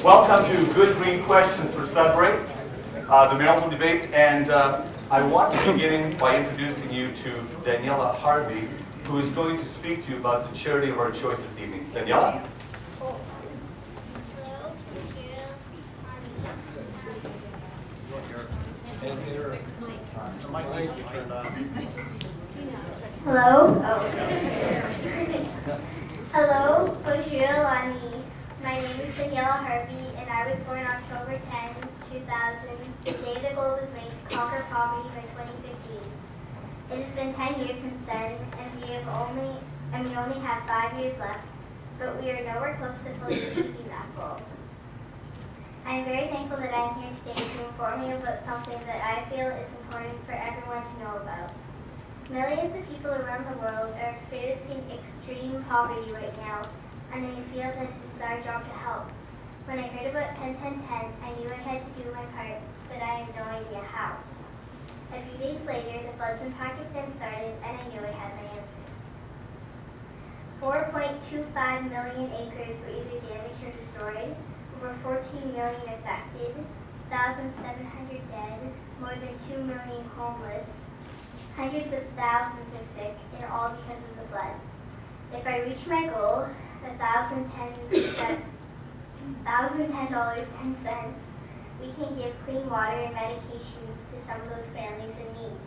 Welcome to Good Green Questions for Sudbury, the marital debate, and I want to begin by introducing you to Daniela Harvey, who is going to speak to you about the charity of our choice this evening. Daniela? Hello. Hello, bonjour, l'ami. My name is Daniela Harvey, and I was born October 10, 2000, the day the goal was made to conquer poverty by 2015. It has been 10 years since then, and we only have 5 years left, but we are nowhere close to fully achieving that goal. I am very thankful that I am here today to inform you about something that I feel is important for everyone to know about. Millions of people around the world are experiencing extreme poverty right now, and I feel that it's our job to help. When I heard about 10-10-10, I knew I had to do my part, but I had no idea how. A few days later, the floods in Pakistan started, and I knew I had my answer. 4.25 million acres were either damaged or destroyed, over 14 million affected, 1,700 dead, more than 2 million homeless, hundreds of thousands are sick, and all because of the floods. If I reach my goal, $1,010.10, we can give clean water and medications to some of those families in need.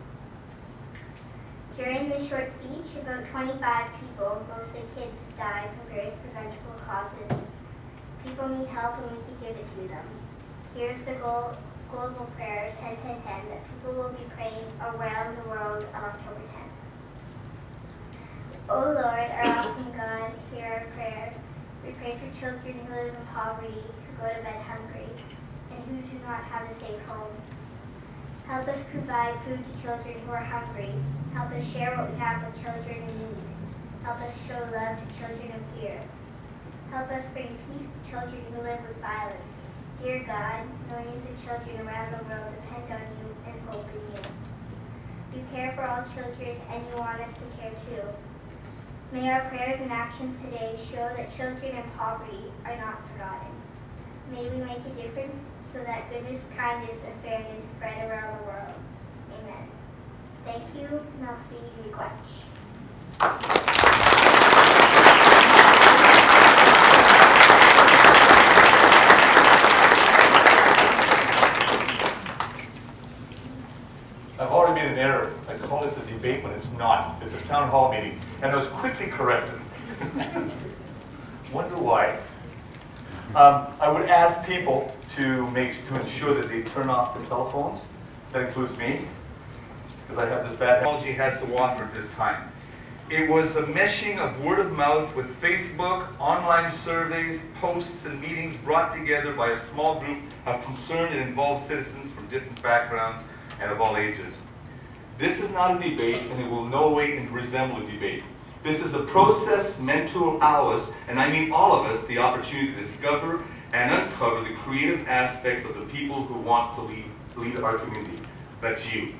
During this short speech, about 25 people, mostly kids, have died from various preventable causes. People need help and we can give it to them. Here's the global prayer 10-10-10 that people will be praying around the world on October 10th. O Lord, our awesome God, hear our prayer. We pray for children who live in poverty, who go to bed hungry, and who do not have a safe home. Help us provide food to children who are hungry. Help us share what we have with children in need. Help us show love to children in fear. Help us bring peace to children who live with violence. Dear God, millions of children around the world depend on you and hope in you. You care for all children, and you want us to care too. May our prayers and actions today show that children in poverty are not forgotten. May we make a difference so that goodness, kindness, and fairness spread around the world. Amen. Thank you, merci, miigwech. I've already made an error. I call this a debate when it's not. It's a town hall meeting, and it was quickly corrected. Wonder why. I would ask people to ensure that they turn off the telephones. That includes me, because I have this bad technology has to offer at this time. It was a meshing of word of mouth with Facebook, online surveys, posts, and meetings brought together by a small group of concerned and involved citizens from different backgrounds and of all ages. This is not a debate, and it will no way resemble a debate. This is a process meant to allow us, and I mean all of us, the opportunity to discover and uncover the creative aspects of the people who want to lead our community. That's you.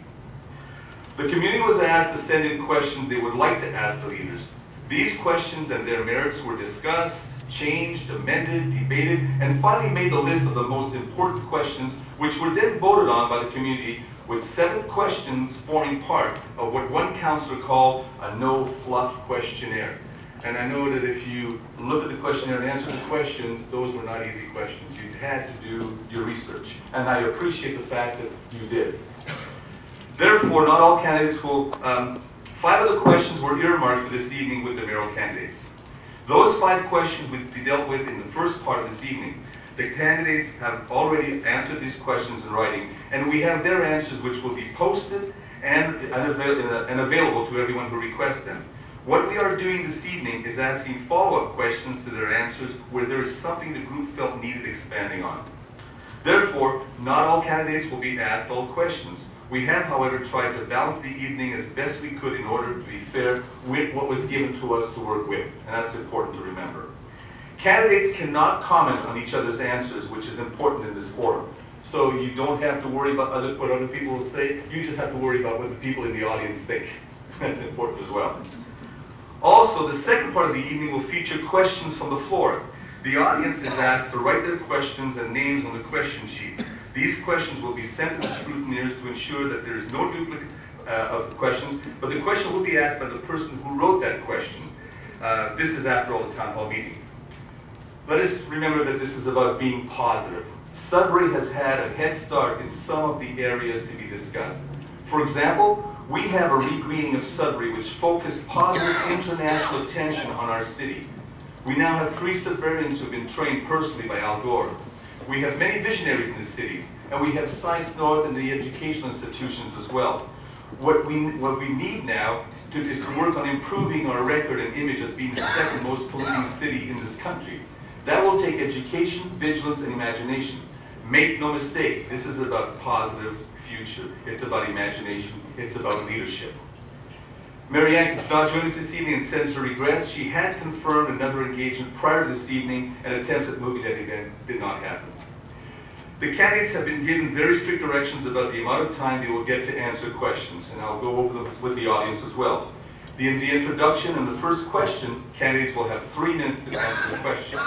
The community was asked to send in questions they would like to ask the leaders. These questions and their merits were discussed, changed, amended, debated, and finally made the list of the most important questions, which were then voted on by the community, with 7 questions forming part of what one counselor called a no-fluff questionnaire. And I know that if you looked at the questionnaire and answered the questions, those were not easy questions. You had to do your research, and I appreciate the fact that you did. Therefore, not all candidates will, 5 of the questions were earmarked for this evening with the mayoral candidates. Those 5 questions will be dealt with in the first part of this evening. The candidates have already answered these questions in writing, and we have their answers which will be posted and available to everyone who requests them. What we are doing this evening is asking follow-up questions to their answers where there is something the group felt needed expanding on. Therefore, not all candidates will be asked all questions. We have, however, tried to balance the evening as best we could in order to be fair with what was given to us to work with, and that's important to remember. Candidates cannot comment on each other's answers, which is important in this forum. So you don't have to worry about what other people will say, you just have to worry about what the people in the audience think. That's important as well. Also, the second part of the evening will feature questions from the floor. The audience is asked to write their questions and names on the question sheets. These questions will be sent to the scrutineers to ensure that there is no duplicate of questions, but the question will be asked by the person who wrote that question. This is after all the town hall meeting. Let us remember that this is about being positive. Sudbury has had a head start in some of the areas to be discussed. For example, we have a regreening of Sudbury which focused positive international attention on our city. We now have 3 Sudburyans who have been trained personally by Al Gore. We have many visionaries in the cities, and we have Science North and the educational institutions as well. What we need now is to work on improving our record and image as being the second most polluting city in this country. That will take education, vigilance, and imagination. Make no mistake, this is about positive future. It's about imagination. It's about leadership. Marianne could not join us this evening and sends her regrets. She had confirmed another engagement prior to this evening, and attempts at moving that event did not happen. The candidates have been given very strict directions about the amount of time they will get to answer questions, and I'll go over them with the audience as well. In the introduction and the first question, candidates will have 3 minutes to answer the question.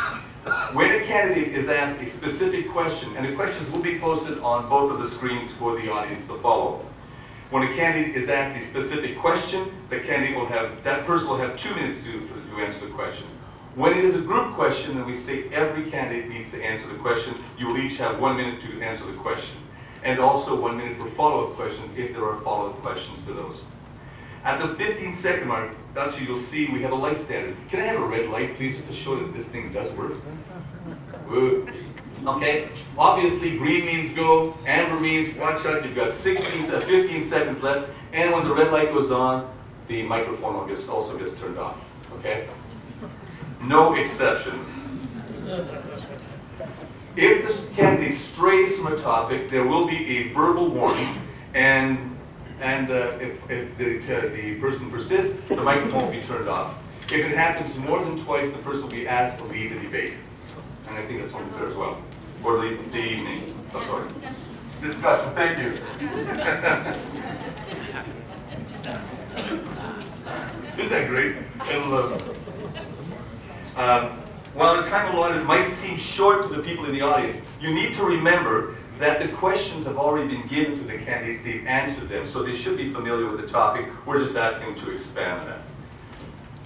When a candidate is asked a specific question, and the questions will be posted on both of the screens for the audience to follow. When a candidate is asked a specific question, that person will have 2 minutes to answer the question. When it is a group question, and we say every candidate needs to answer the question, you will each have 1 minute to answer the question. And also 1 minute for follow-up questions if there are follow-up questions to those. At the 15-second mark, actually you'll see we have a light standard. Can I have a red light, please, just to show that this thing does work? Good. Okay, obviously green means go, amber means watch out, you've got 15 seconds left, and when the red light goes on, the microphone also gets turned off, okay? No exceptions. If the candidate strays from a topic, there will be a verbal warning, and if the person persists, the microphone will be turned off. If it happens more than twice, the person will be asked to leave the debate. And I think that's only fair as well. Or the evening. Oh, sorry. Discussion. Thank you. Isn't that great? While the time allotted might seem short to the people in the audience, you need to remember that the questions have already been given to the candidates. They've answered them, so they should be familiar with the topic. We're just asking them to expand on that.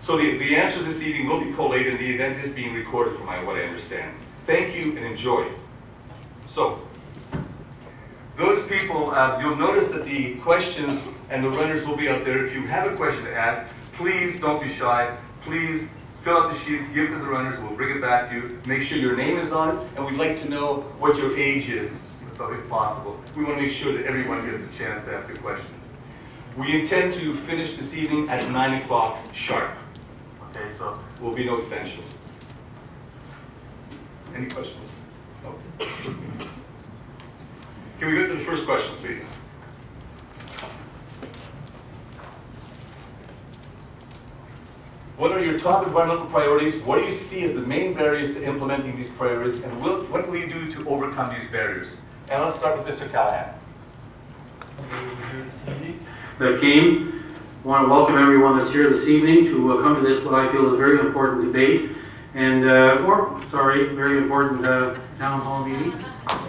So the answers this evening will be collated, and the event is being recorded from what I understand. Thank you and enjoy. So, those people, you'll notice that the questions and the runners will be out there. If you have a question to ask, please don't be shy. Please fill out the sheets, give it to the runners, we'll bring it back to you. Make sure your name is on it, and we'd like to know what your age is, if possible. We want to make sure that everyone gets a chance to ask a question. We intend to finish this evening at 9 o'clock sharp. Okay, so there will be no extensions. Any questions? No. Can we go to the first questions, please? What are your top environmental priorities? What do you see as the main barriers to implementing these priorities? And what will you do to overcome these barriers? And let's start with Mr. Callahan. That came. I want to welcome everyone that's here this evening to come to this, what I feel is a very important debate, and very important town hall meeting.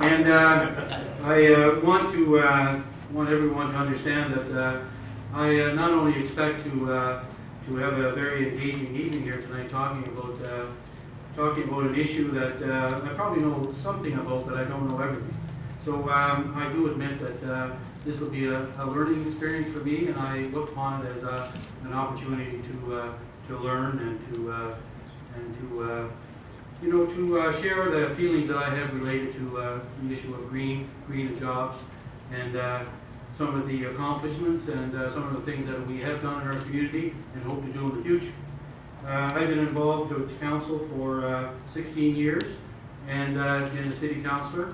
And I want everyone to understand that I not only expect to have a very engaging evening here tonight, talking about an issue that I probably know something about, but I don't know everything. So I do admit that this will be a learning experience for me, and I look upon it as an opportunity to learn and to share the feelings that I have related to the issue of green and jobs, and some of the accomplishments and some of the things that we have done in our community and hope to do in the future. I've been involved with the council for 16 years and been a city councillor,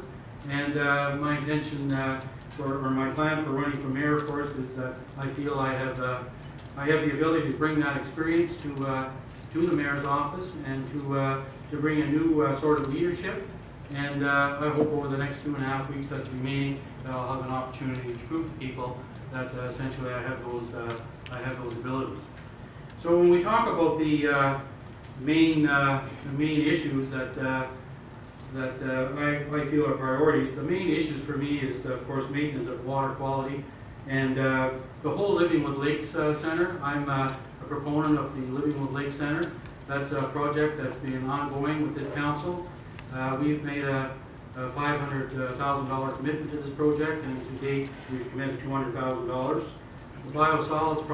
and my intention or my plan for running for mayor, of course, is that I feel I have the ability to bring that experience to the mayor's office and to bring a new sort of leadership. And I hope over the next 2.5 weeks that's remaining, that I'll have an opportunity to prove to people that essentially I have those abilities. So when we talk about the main issues that I feel are priorities. The main issues for me is, of course, maintenance of water quality and the whole Living with Lakes Center. I'm a proponent of the Living with Lakes Center. That's a project that's been ongoing with this council. We've made a $500,000 commitment to this project, and to date we've committed $200,000. The biosolids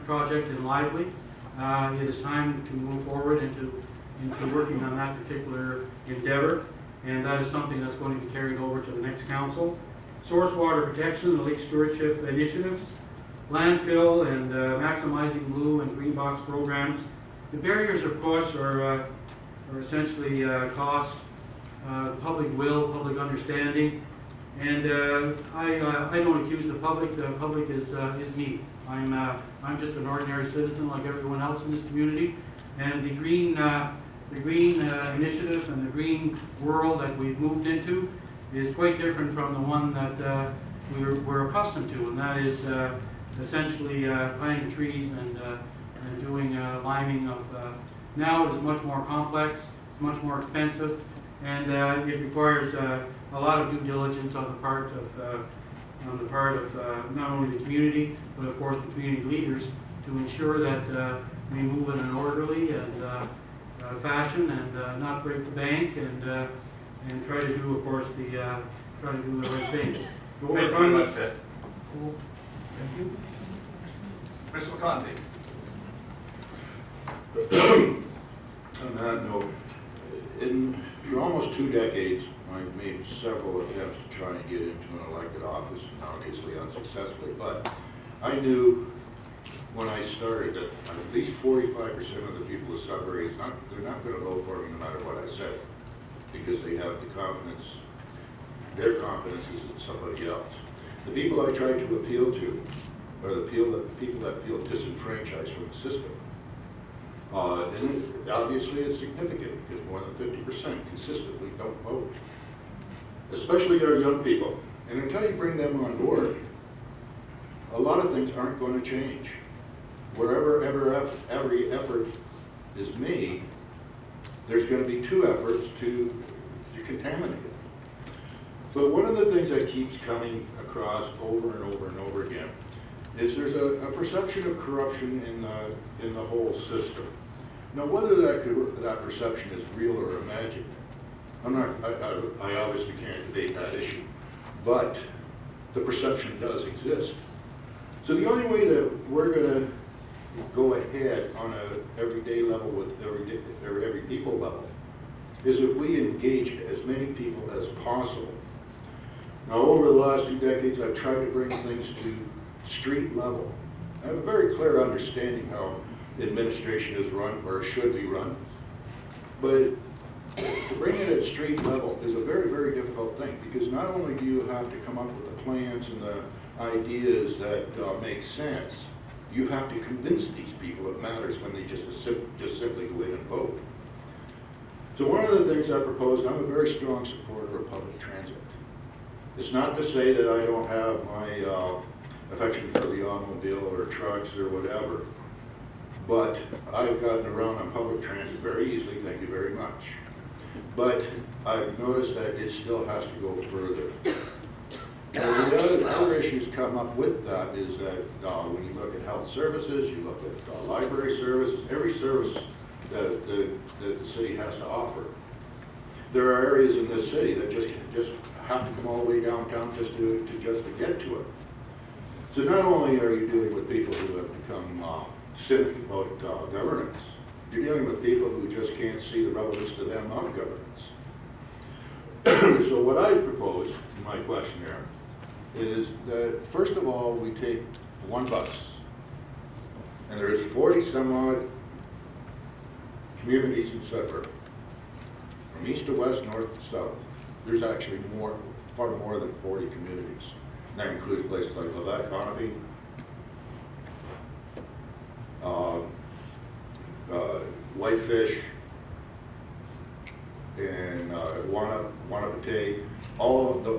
project in Lively. It is time to move forward into working on that particular endeavor, and that is something that's going to be carried over to the next council. Source water protection, the lake stewardship initiatives, landfill, and maximizing blue and green box programs. The barriers, of course, are essentially cost, public will, public understanding, and I don't accuse the public. The public is me. I'm just an ordinary citizen like everyone else in this community, and the green initiative and the green world that we've moved into is quite different from the one that we're accustomed to, and that is essentially planting trees and doing liming of. Now it is much more complex, it's much more expensive, and it requires a lot of due diligence on the part of not only the community, but of course the community leaders, to ensure that we move in an orderly and fashion and not break the bank and try to do, of course, the right thing. Thank you very much, Ted. Thank you. Mr. McConzie. On that note, for almost 2 decades, I've made several attempts to try and get into an elected office, and obviously unsuccessfully, but I knew when I started that at least 45% of the people of Sudbury, they're not going to vote for me no matter what I say, because they have the confidence, their confidence is in somebody else. The people I try to appeal to are the people that feel disenfranchised from the system. And obviously it's significant because more than 50% consistently don't vote, especially our young people. And until you bring them on board, a lot of things aren't going to change. Wherever every effort is made, there's going to be 2 efforts to contaminate it. But one of the things that keeps coming across over and over and over again is there's a perception of corruption in the whole system. Now, whether that perception is real or imagined, I obviously can't debate that issue, but the perception does exist. So the only way that we're going to go ahead on an everyday level with every people level is if we engage as many people as possible. Now, over the last 2 decades, I've tried to bring things to street level. I have a very clear understanding how administration is run, or should be run, but to bring it at street level is a very, very difficult thing, because not only do you have to come up with the plans and the ideas that make sense, you have to convince these people it matters when they just simply go in and vote. So one of the things I proposed, I'm a very strong supporter of public transit. It's not to say that I don't have my affection for the automobile or trucks or whatever, but I've gotten around on public transit very easily, thank you very much. But I've noticed that it still has to go further. Now, the other issues come up with that is that when you look at health services, you look at library services, every service that the city has to offer. There are areas in this city that just have to come all the way downtown just to get to it. So not only are you dealing with people who have become cynic about governance, you're dealing with people who just can't see the relevance to them of governance. So what I propose in my questionnaire is that, first of all, we take 1 bus, and there's 40 some odd communities in Sudbury, from east to west, north to south. There's actually far more than 40 communities. And that includes places like Levac, Conaby, Whitefish, and Wanapatay,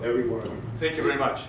every one of them. Thank you very much.